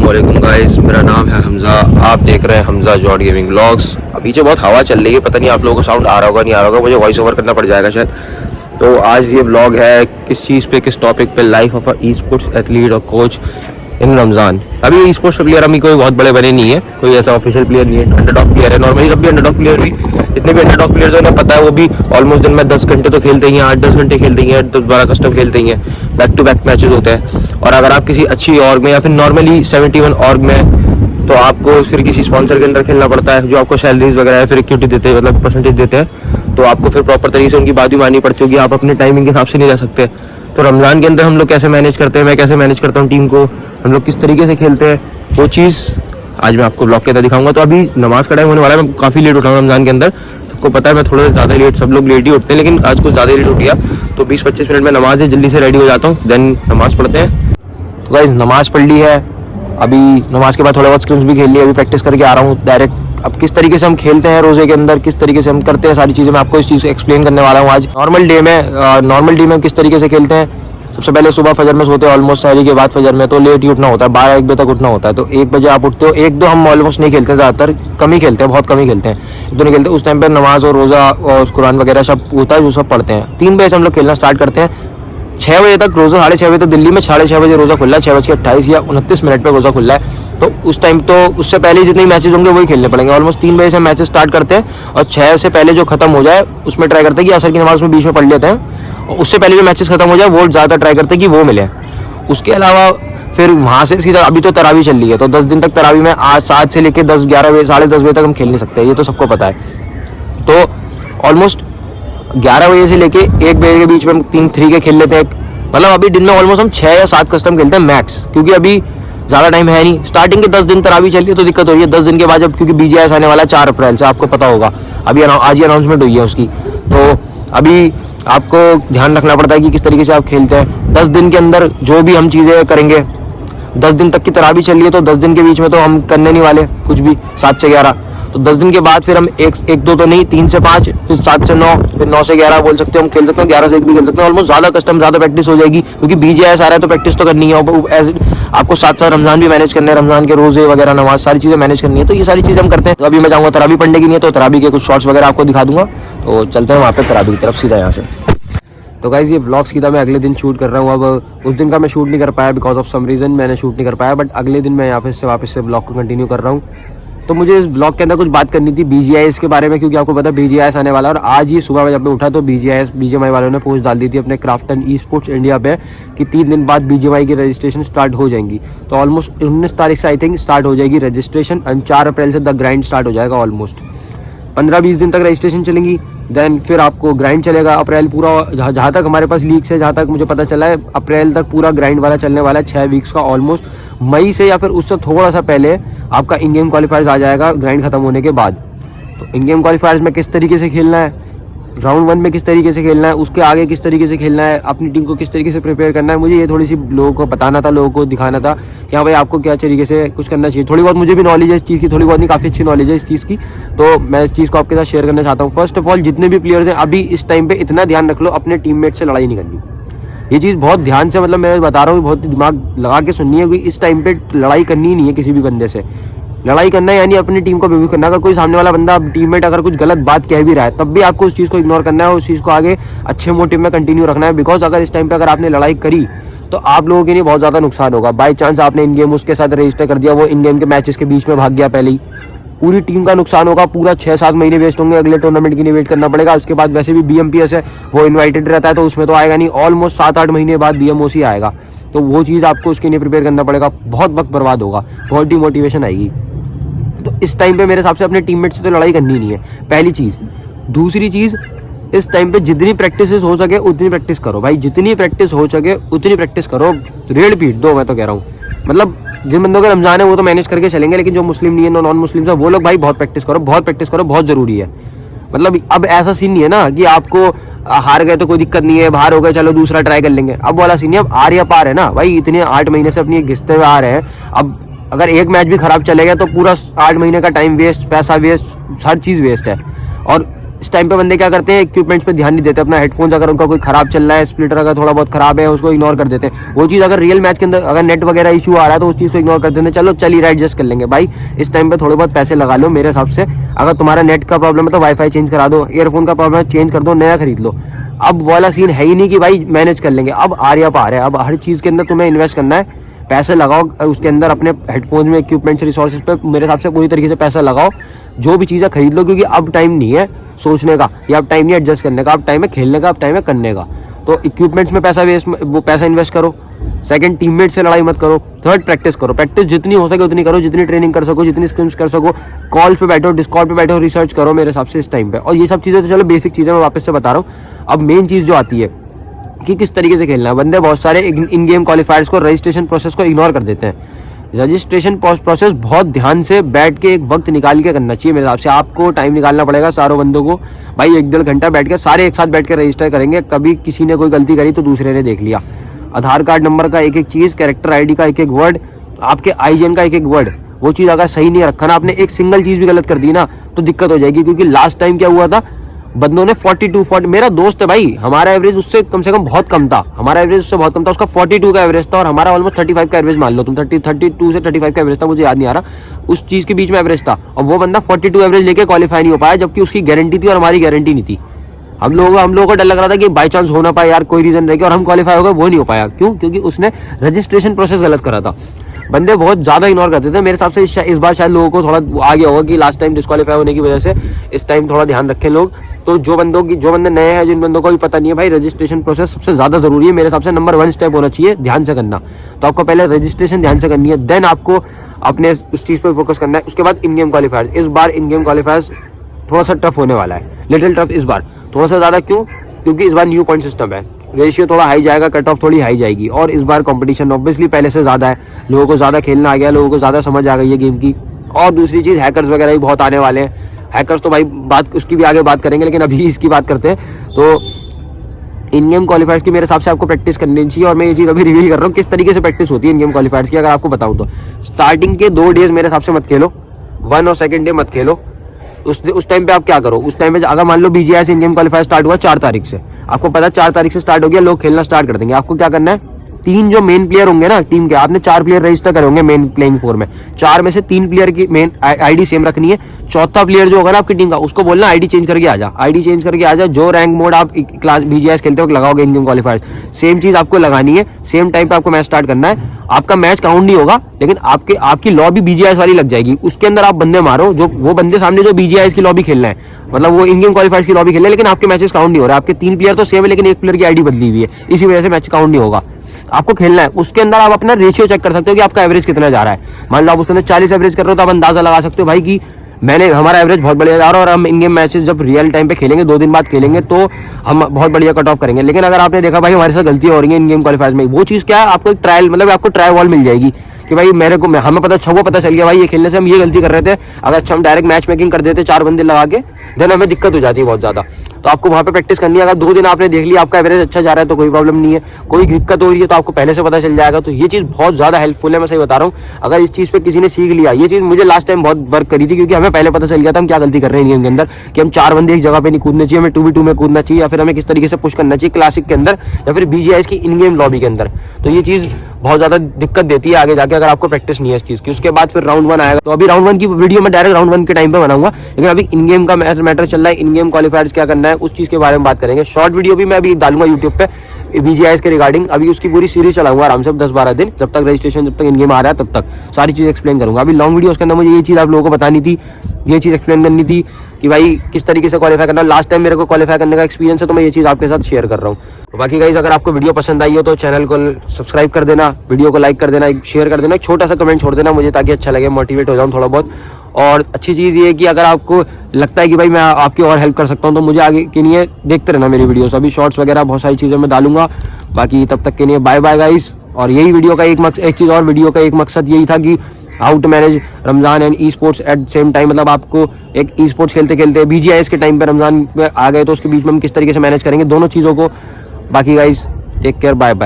अस्सलामुअलैकुम गाइस, मेरा नाम है हमज़ा। आप देख रहे हैं हमज़ा जॉट गेमिंग व्लॉग्स। पीछे बहुत हवा चल रही है, पता नहीं आप लोगों को साउंड आ रहा होगा नहीं आ रहा होगा, मुझे वॉइस ओवर करना पड़ जाएगा शायद। तो आज ये व्लॉग है किस चीज़ पे, किस टॉपिक पे, life of a e sports athlete और कोच इन रमज़ान। अभी ई स्पोर्ट्स प्लेयर अभी कोई बहुत बड़े बने नहीं है, कोई ऐसा ऑफिशियल प्लेयर नहीं है, अंडरडॉग प्लेयर है। नॉर्मली कभी अंडरडॉग प्लेयर भी, जितने भी अंडरडॉग प्लेयर्स हैं उन्हें पता है, वो भी ऑलमोस्ट दिन में 10 घंटे तो खेलते ही हैं, 8-10 घंटे खेलते ही हैं, 10-12 कस्टम खेलते ही हैं, बैक टू बैक मैचेस होते हैं। और अगर आप किसी अच्छी ऑर्ग में या फिर नॉर्मली 71 ऑर्ग में, तो आपको फिर किसी स्पॉन्सर के अंदर खेलना पड़ता है, जो आपको सैलरीज वगैरह है फिर इक्विटी देते हैं, मतलब परसेंटेज देते हैं। तो आपको फिर प्रॉपर तरीके से उनकी बात भी माननी पड़ती होगी, आप अपने टाइमिंग के हिसाब से नहीं रह सकते। तो रमज़ान के अंदर हम लोग कैसे मैनेज करते हैं, मैं कैसे मैनेज करता हूँ टीम को, हम लोग किस तरीके से खेलते हैं, वो चीज़ आज मैं आपको ब्लॉग के अंदर दिखाऊंगा। तो अभी नमाज का टाइम होने वाला है, मैं काफ़ी लेट उठा हूँ रमज़ान के अंदर, सबको पता है मैं थोड़ा ज़्यादा लेट, सब लोग लेट ही उठते हैं, लेकिन आज कुछ ज़्यादा लेट उठ गया। तो 20-25 मिनट में नमाज है, जल्दी से रेडी हो जाता हूँ, देन नमाज़ पढ़ते हैं। तो गाइस नमाज़ पढ़ ली है, अभी नमाज के बाद थोड़ा बहुत स्किल्स भी खेल लिया, अभी प्रैक्टिस करके आ रहा हूँ डायरेक्ट। अब किस तरीके से हम खेलते हैं रोजे के अंदर, किस तरीके से हम करते हैं, सारी चीज़ें मैं आपको इस चीज़ को एक्सप्लेन करने वाला हूँ आज। नॉर्मल डे में हम किस तरीके से खेलते हैं। सबसे पहले सुबह फजर में सोते हैं, ऑलमोस्ट सहरी के बाद फजर में तो लेट ही उठना होता है, 12-1 बजे तक उठना होता है। तो 1 बजे आप उठते हो, 1-2 हम ऑलमोस्ट नहीं खेलते, ज़्यादातर कम ही खेलते हैं, बहुत कम ही खेलते हैं, 1-2 नहीं खेलते। उस टाइम पर नमाज और रोज़ा और कुरान वगैरह सब होता है, जो सब पढ़ते हैं। 3 बजे से हम लोग खेलना स्टार्ट करते हैं, 6 बजे तक रोज़ा, 6:30 बजे तक दिल्ली में 6:30 बजे रोज़ा खुला है, 6:28 या 29 मिनट पर रोज़ा खुला है। तो उस टाइम तो उससे पहले जितने मैचेस होंगे वही खेलने पड़ेंगे। ऑलमोस्ट 3 बजे से मैचेस स्टार्ट करते हैं और 6 से पहले जो खत्म हो जाए उसमें ट्राई करते हैं कि असर की नमाज में बीच में पढ़ लेते हैं, और उससे पहले जो मैचेस खत्म हो जाए वो ज़्यादा ट्राई करते हैं कि वो मिले। उसके अलावा फिर वहाँ से सीधा अभी तो तरावी चल रही है, तो 10 दिन तक तरावी में आज 7 से लेकर 10-11 बजे, 10:30 बजे तक हम खेल नहीं सकते, ये तो सबको पता है। तो ऑलमोस्ट 11 बजे से लेके 1 बजे के बीच में हम 3 के खेल लेते हैं। मतलब अभी दिन में ऑलमोस्ट हम 6 या 7 कस्टम खेलते हैं मैक्स, क्योंकि अभी ज़्यादा टाइम है नहीं। स्टार्टिंग के 10 दिन तरावी चल रही है तो दिक्कत हो रही है, 10 दिन के बाद जब, क्योंकि BGIS आने वाला है 4 अप्रैल से, आपको पता होगा, अभी आज ही अनाउंसमेंट हुई है उसकी। तो अभी आपको ध्यान रखना पड़ता है कि किस तरीके से आप खेलते हैं। 10 दिन के अंदर जो भी हम चीज़ें करेंगे, 10 दिन तक की तरावी चल रही है तो 10 दिन के बीच में तो हम करने नहीं वाले कुछ भी, 7 से 11। तो 10 दिन के बाद फिर हम 1-2 तो नहीं, 3 से 5, फिर 7 से 9, फिर 9 से 11 बोल सकते हो, हम खेल सकते हैं, 11 से 1 भी खेल सकते हैं। ऑलमोस्ट ज़्यादा कस्टम, ज़्यादा प्रैक्टिस हो जाएगी, क्योंकि BGIS आ रहा है तो प्रैक्टिस तो करनी है। आपको साथ रमज़ान भी मैनेज करना है, रमज़ान के रोजे वगैरह, नमाज, सारी चीज़ें मैनेज करनी है, तो ये सारी चीज़ें हम करते हैं। तो अभी मैं जाऊँगा तरावी पढ़ने की नहीं है, तो तरावी के कुछ शॉर्ट्स वगैरह आपको दिखा दूंगा। तो चलते हैं वहाँ पे तरावी की तरफ सीधा यहाँ से। तो गाइज़ ये ब्लॉग सीधा मैं अगले दिन शूट कर रहा हूँ। अब उस दिन का मैं शूट नहीं कर पाया, बिकॉज ऑफ सम रीज़न मैंने शूट नहीं कर पाया, बट अगले दिन मैं यहाँ पे से वापस से ब्लॉग को कंटिन्यू कर रहा हूँ। तो मुझे इस ब्लॉग के अंदर कुछ बात करनी थी BGIS के बारे में, क्योंकि आपको पता है BGIS आने वाला है। और आज ही सुबह जब मैं उठा तो BGMI वालों ने पोस्ट डाल दी थी अपने क्राफ्टन ई स्पोर्ट्स इंडिया पे कि 3 दिन बाद BGMI की रजिस्ट्रेशन स्टार्ट हो जाएंगी। तो ऑलमोस्ट 19 तारीख से आई थिंक स्टार्ट हो जाएगी रजिस्ट्रेशन, एंड 4 अप्रैल से द ग्राइंड स्टार्ट हो जाएगा। ऑलमोस्ट 15-20 दिन तक रजिस्ट्रेशन चलेंगी, देन फिर आपको ग्राइंड चलेगा। अप्रैल पूरा, जहाँ तक हमारे पास लीक्स है, जहाँ तक मुझे पता चला है, अप्रैल तक पूरा ग्राइंड वाला चलने वाला है, 6 वीक्स का ऑलमोस्ट। मई से या फिर उससे थोड़ा सा पहले आपका इन गेम क्वालिफायर्स आ जाएगा ग्राइंड खत्म होने के बाद। तो इन गेम क्वालिफायर्स में किस तरीके से खेलना है, राउंड 1 में किस तरीके से खेलना है, उसके आगे किस तरीके से खेलना है, अपनी टीम को किस तरीके से प्रिपेयर करना है, मुझे ये थोड़ी सी लोगों को बताना था, लोगों को दिखाना था कि हाँ भाई आपको क्या तरीके से कुछ करना चाहिए। थोड़ी बहुत मुझे भी नॉलेज है इस चीज़ की, थोड़ी बहुत नहीं, काफ़ी अच्छी नॉलेज है इस चीज़ की, तो मैं इस चीज़ को आपके साथ शेयर करना चाहता हूँ। फर्स्ट ऑफ ऑल, जितने भी प्लेयर्स हैं अभी इस टाइम पर इतना ध्यान रख लो, अपने टीममेट से लड़ाई नहीं करनी। ये चीज़ बहुत ध्यान से, मतलब मैं बता रहा हूँ, बहुत दिमाग लगा के सुननी है, क्योंकि इस टाइम पे लड़ाई करनी ही नहीं है किसी भी बंदे से। लड़ाई करना है यानी अपनी टीम को बेवकूफ़ करना। अगर कोई सामने वाला बंदा, टीममेट अगर कुछ गलत बात कह भी रहा है, तब भी आपको उस चीज़ को इग्नोर करना है, उस चीज़ को आगे अच्छे मोटिव में कंटिन्यू रखना है। बिकॉज अगर इस टाइम पे अगर आपने लड़ाई करी तो आप लोगों के लिए बहुत ज़्यादा नुकसान होगा। बाई चांस आपने इन गेम उसके साथ रजिस्टर कर दिया, वो इन गेम के मैचेस के बीच में भाग गया पहले ही, पूरी टीम का नुकसान होगा, पूरा 6-7 महीने वेस्ट होंगे, अगले टूर्नामेंट के लिए वेट करना पड़ेगा। उसके बाद वैसे भी BMPS है, वो इन्वाइटेड रहता है, तो उसमें तो आएगा नहीं, ऑलमोस्ट 7-8 महीने बाद BMOC आएगा। तो वो चीज़ आपको उसके लिए प्रिपेयर करना पड़ेगा, बहुत वक्त बर्बाद होगा, बहुत डिमोटिवेशन आएगी। तो इस टाइम पे मेरे हिसाब से अपने टीममेट से तो लड़ाई करनी नहीं है, पहली चीज़। दूसरी चीज़, इस टाइम पे जितनी प्रैक्टिस हो सके उतनी प्रैक्टिस करो भाई, जितनी प्रैक्टिस हो सके उतनी प्रैक्टिस करो, रेड पीट दो, मैं तो कह रहा हूँ। मतलब जिन बंदों का रमजान है वो तो मैनेज करके चलेंगे, लेकिन जो मुस्लिम नहीं है, नॉन मुस्लिम है, वो लोग भाई बहुत प्रैक्टिस करो, बहुत प्रैक्टिस करो, बहुत ज़रूरी है। मतलब अब ऐसा सीन नहीं है ना कि आपको हार गए तो कोई दिक्कत नहीं है, बाहर हो गए चलो दूसरा ट्राई कर लेंगे, अब वाला सीन नहीं। अब आर या पार है ना भाई, इतने 8 महीने से अपनी घिसते हुए आ रहे हैं। अब अगर एक मैच भी खराब चलेगा तो पूरा 8 महीने का टाइम वेस्ट, पैसा वेस्ट, हर चीज़ वेस्ट है। और इस टाइम पे बंदे क्या करते हैं, इक्विपमेंट्स पे ध्यान नहीं देते, अपना हेडफोन्स अगर उनका कोई खराब चल रहा है, स्प्लिटर अगर थोड़ा बहुत खराब है, उसको इग्नोर कर देते हैं। वो चीज़ अगर रियल मैच के अंदर अगर नेट वगैरह इशू आ रहा है तो उस चीज़ को इग्नोर कर देते हैं, चलो चल ही रहा है, एडजस्ट कर लेंगे। भाई इस टाइम पे थोड़े बहुत पैसे लगा लो मेरे हिसाब से। अगर तुम्हारा नेट का प्रॉब्लम है तो वाईफाई चेंज करा दो, ईयरफोन का प्रॉब्लम है चेंज कर दो, नया खरीद लो। अब वाला सीन है ही नहीं कि भाई मैनेज कर लेंगे, अब आ रहा पार है। अब हर चीज़ के अंदर तुम्हें इन्वेस्ट करना है, पैसे लगाओ उसके अंदर, अपने हेडफोन्स में, इक्विपमेंट्स, रिसोर्सेज पे मेरे हिसाब से पूरी तरीके से पैसा लगाओ, जो भी चीज़ें खरीद लो, क्योंकि अब टाइम नहीं है सोचने का, या अब टाइम नहीं एडजस्ट करने का, अब टाइम है खेलने का, अब टाइम है करने का। तो इक्विपमेंट्स में पैसा वो पैसा इन्वेस्ट करो। सेकंड, टीममेट से लड़ाई मत करो। थर्ड, प्रैक्टिस करो, प्रैक्टिस जितनी हो सके उतनी करो, जितनी ट्रेनिंग कर सको, जितनी स्क्रिम्स कर सको, कॉल्स पे बैठो, डिस्कॉर्ड पे बैठो, रिसर्च करो मेरे हिसाब से इस टाइम पे। और ये सब चीज़ें तो चलो बेसिक चीज़ें मैं वापस से बता रहा हूँ। अब मेन चीज़ जो आती है कि किस तरीके से खेलना है। बंदे बहुत सारे इन गेम क्वालिफायर्स को, रजिस्ट्रेशन प्रोसेस को इग्नोर कर देते हैं। रजिस्ट्रेशन प्रोसेस बहुत ध्यान से बैठ के एक वक्त निकाल के करना चाहिए मेरे हिसाब से। आपको टाइम निकालना पड़ेगा सारों बंदों को, भाई 1-1.5 घंटा बैठ के सारे एक साथ बैठ के रजिस्टर करेंगे। कभी किसी ने कोई गलती करी तो दूसरे ने देख लिया। आधार कार्ड नंबर का एक एक चीज़, कैरेक्टर आईडी का एक एक वर्ड, आपके आईजीएन का एक एक वर्ड, वो चीज़ अगर सही नहीं रखा ना आपने, एक सिंगल चीज़ भी गलत कर दी ना तो दिक्कत हो जाएगी। क्योंकि लास्ट टाइम क्या हुआ था, बंदों ने 42 मेरा दोस्त है भाई, हमारा एवरेज उससे कम से कम बहुत कम था, हमारा एवरेज उससे बहुत कम था, उसका 42 का एवरेज था और हमारा ऑलमोस्ट 35 का एवरेज मान लो तुम, 32 से 35 का एवरेज था, मुझे याद नहीं आ रहा, उस चीज़ के बीच में एवरेज था। और वो बंदा 42 एवरेज लेके क्वालिफाई नहीं हो पाया, जबकि उसकी गारंटी थी और हमारी गारंटी नहीं थी। हम लोगों को डर लग रहा था कि बाई चांस हो ना पाए यार, कोई रीजन रह गया, और हम क्वालिफाई हो गए, वो नहीं हो पाया। क्यों? क्योंकि उसने रजिस्ट्रेशन प्रोसेस गलत करा था। बंदे बहुत ज्यादा इग्नोर करते थे मेरे हिसाब से। इस बार शायद लोगों को थोड़ा आ गया होगा कि लास्ट टाइम डिस्क्वालीफाई होने की वजह से इस टाइम थोड़ा ध्यान रखें लोग। तो जो बंदे नए हैं, जिन बंदों को भी पता नहीं है, भाई रजिस्ट्रेशन प्रोसेस सबसे ज्यादा जरूरी है मेरे हिसाब से, नंबर 1 स्टेप होना चाहिए, ध्यान से करना। तो आपको पहले रजिस्ट्रेशन ध्यान से करनी है, देन आपको अपने उस चीज पर फोकस करना है। उसके बाद इन गेम क्वालिफायर्स, इस बार इन गेम क्वालिफायर्स थोड़ा सा टफ होने वाला है, लिटिल टफ इस बार, थोड़ा सा ज्यादा। क्यों? क्योंकि इस बार न्यू पॉइंट सिस्टम है, रेशियो थोड़ा हाई जाएगा, कट ऑफ थोड़ी हाई जाएगी, और इस बार कंपटीशन ऑब्वियसली पहले से ज़्यादा है, लोगों को ज़्यादा खेलना आ गया, लोगों को ज़्यादा समझ आ गई है गेम की। और दूसरी चीज़, हैकर्स वगैरह भी बहुत आने वाले हैं। हैकर्स तो भाई बात उसकी भी आगे बात करेंगे, लेकिन अभी इसकी बात करते हैं। तो इन गेम क्वालिफायर्स की मेरे हिसाब से आपको प्रैक्टिस करनी चाहिए, और मैं ये चीज़ अभी रिवील कर रहा हूँ किस तरीके से प्रैक्टिस होती है इन गेम क्वालिफायर्स की। अगर आपको बताऊँ तो स्टार्टिंग के 2 डेज मेरे हिसाब से मत खेलो, 1 और 2nd डे मत खेलो। उस टाइम पे आप क्या करो, उस टाइम पे अगर मान लो BGIS in game qualifier start हुआ 4 तारीख से, आपको पता है 4 तारीख से स्टार्ट हो गया, लोग खेलना स्टार्ट कर देंगे। आपको क्या करना है, 3 जो मेन प्लेयर होंगे ना टीम के, आपने 4 प्लेयर रजिस्टर करे होंगे मेन प्लेइंग 4 में, 4 में से 3 प्लेयर की मेन आईडी सेम रखनी है। चौथा प्लेयर जो होगा ना आपकी टीम का, उसको बोलना आईडी चेंज करके आ जा, आईडी चेंज करके आ जा। जो रैंक मोड आप क्लास बीजीआईएस खेलते हो लगाओगे इन गेम क्वालिफायर्स, सेम चीज आपको लगानी है, सेम टाइम पे आपको मैच स्टार्ट करना है। आपका मैच काउंट नहीं होगा, लेकिन आपकी लॉबी बीजीआईएस वाली लग जाएगी, उसके अंदर आप बंदे मारो, जो वो बंदे सामने जो बीजीआईएस की लॉबी खेलना है, मतलब वो इन गेम क्वालिफायर्स की लॉबी खेलना है, लेकिन आपके मैचेस काउंट नहीं हो रहा है। आपके 3 प्लेयर तो सेम है, लेकिन एक प्लेयर की आईडी बदली हुई है, इसी वजह से मैच काउंट नहीं होगा। आपको खेलना है, उसके अंदर आप अपना रेशियो चेक कर सकते हो कि आपका एवरेज कितना जा रहा है। मान लो आप उसके अंदर 40 एवरेज कर रहे हो, तो आप अंदाजा लगा सकते हो भाई कि हमारा एवरेज बहुत बढ़िया जा रहा है, और हम इन गेम मैचेस जब रियल टाइम पे खेलेंगे 2 दिन बाद खेलेंगे तो हम बहुत बढ़िया कट ऑफ करेंगे। लेकिन अगर आपने देखा भाई हमारे साथ गलतियां हो रही हैं इन गेम क्वालिफायर्स में, वो चीज़ क्या है, आपको एक ट्रायल, मतलब आपको ट्राई वॉल मिल जाएगी कि भाई हमें पता चल गया भाई ये खेलने से हम ये गलती कर रहे थे। अगर अच्छा हम डायरेक्ट मैच मेकिंग कर देते 4 बंदे लगा के, देन हमें दिक्कत हो जाती है बहुत ज़्यादा। तो आपको वहाँ पे प्रैक्टिस करनी है। अगर 2 दिन आपने देख लिया आपका एवरेज अच्छा जा रहा है तो कोई प्रॉब्लम नहीं है, कोई दिक्कत हो रही है तो आपको पहले से पता चल जाएगा। तो ये चीज़ बहुत ज़्यादा हेल्पफुल है, मैं सही बता रहा हूँ। अगर इस चीज़ पे किसी ने सीख लिया, ये चीज़ मुझे लास्ट टाइम बहुत वर्क करी थी, क्योंकि हमें पहले पता चल गया था हम क्या गलती कर रहे हैं गेम के अंदर, कि हम 4 बंदे एक जगह पे नहीं कूदने चाहिए, हमें 2v2 में कूदना चाहिए, या फिर हमें किस तरीके से पुश करना चाहिए क्लासिक के अंदर या फिर बीजीआईएस की इन गेम लॉबी के अंदर। तो ये चीज़ बहुत ज़्यादा दिक्कत देती है आगे जाके, अगर आपको प्रैक्टिस नहीं है इस चीज़ की। उसके बाद फिर राउंड 1 आएगा, तो अभी राउंड 1 की वीडियो मैं डायरेक्ट राउंड 1 के टाइम पे बनाऊंगा, लेकिन अभी इन गेम का मैटर चल रहा है, इन गेम क्वालिफायर्स क्या करना है उस चीज़ के बारे में बात करेंगे। शॉर्ट वीडियो भी मैं अभी डालूंगा यूट्यूब पे बीजीआईएस के रिगार्डिंग, अभी उसकी पूरी सीरीज चलाऊंगा आराम से 10-12 दिन, जब तक रजिस्ट्रेशन, जब तक इन गेम आ रहा है तब तक सारी चीज़ एक्सप्लेन करूंगा। अभी लॉन्ग वीडियो के अंदर मुझे ये चीज़ आप लोगों को बतानी थी, ये चीज़ एक्सप्लेन करनी थी कि भाई किस तरीके से क्वालिफाई करना। लास्ट टाइम मेरे को क्वालिफाई करने का एक्सपीरियंस है, तो मैं ये चीज़ आपके साथ शेयर कर रहा हूँ। बाकी गाइस, अगर आपको वीडियो पसंद आई हो तो चैनल को सब्सक्राइब कर देना, वीडियो को लाइक कर देना, शेयर कर देना, एक छोटा सा कमेंट छोड़ देना मुझे, ताकि अच्छा लगे, मोटिवेट हो जाऊँ थोड़ा बहुत। और अच्छी चीज़ ये है कि अगर आपको लगता है कि भाई मैं आपकी और हेल्प कर सकता हूँ, तो मुझे आगे के लिए देखते रहना मेरी वीडियोस। अभी शॉर्ट्स वगैरह बहुत सारी चीज़ें मैं डालूंगा। बाकी तब तक के लिए बाय बाय गाइस। और यही वीडियो का एक चीज़ और, वीडियो का एक मकसद यही था कि how to manage Ramzan and e sports at same time. मतलब आपको एक ई स्पोर्ट्स खेलते खेलते बीजीआईएस के टाइम पे रमजान में आ गए तो उसके बीच में हम किस तरीके से मैनेज करेंगे दोनों चीज़ों को। बाकी guys take care, bye bye.